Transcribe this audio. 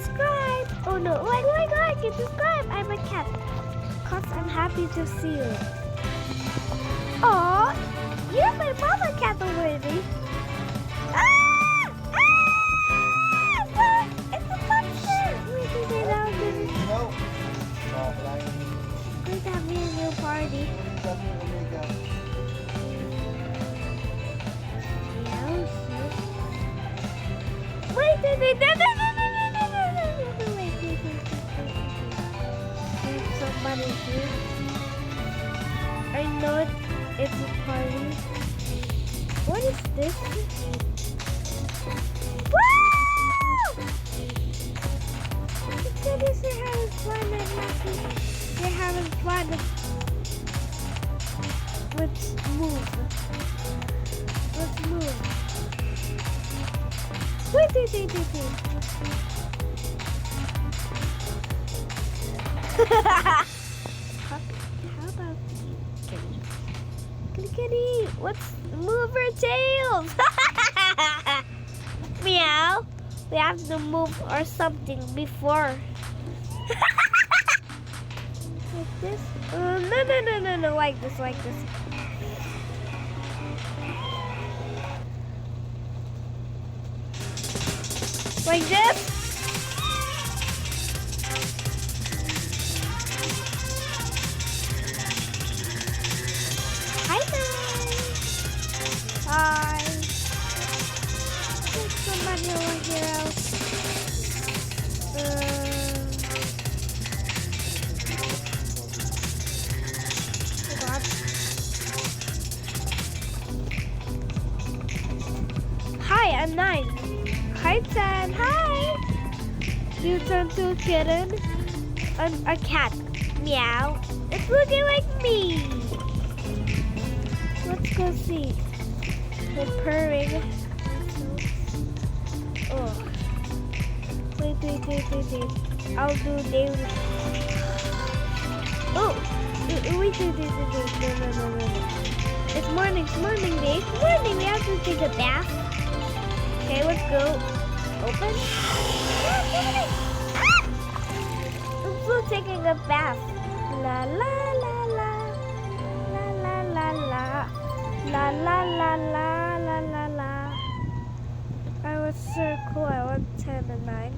subscribe. Oh no, like and subscribe. I'm a cat. Cause I'm happy to see you. Oh, you're my mama cat already. Ah! Ah! It's a monster. Wait, No. We're having a new party. Wait, there's somebody here. I know it's a party. What is this? Woo! Goodness, they're having fun and happy. They're having fun. Let's move. Let's move. Wait. How about you, kitty? Kitty, let's move our tails. Meow. We have to move or something before. Like this? No. Like this. Like this? Hi guys! Hi! There's somebody over here else. Hi, I'm 9. Hi, 10. Hi! You turn to a kitten and a cat. Meow. It's looking like me. Let's go see. They're purring. Oh. Wait. I'll do daily. Oh! Wait. No. It's morning, day. It's morning. We have to take a bath. Okay, let's go. Open. I'm still taking a bath. La. I was so cool. I want 10 and 9.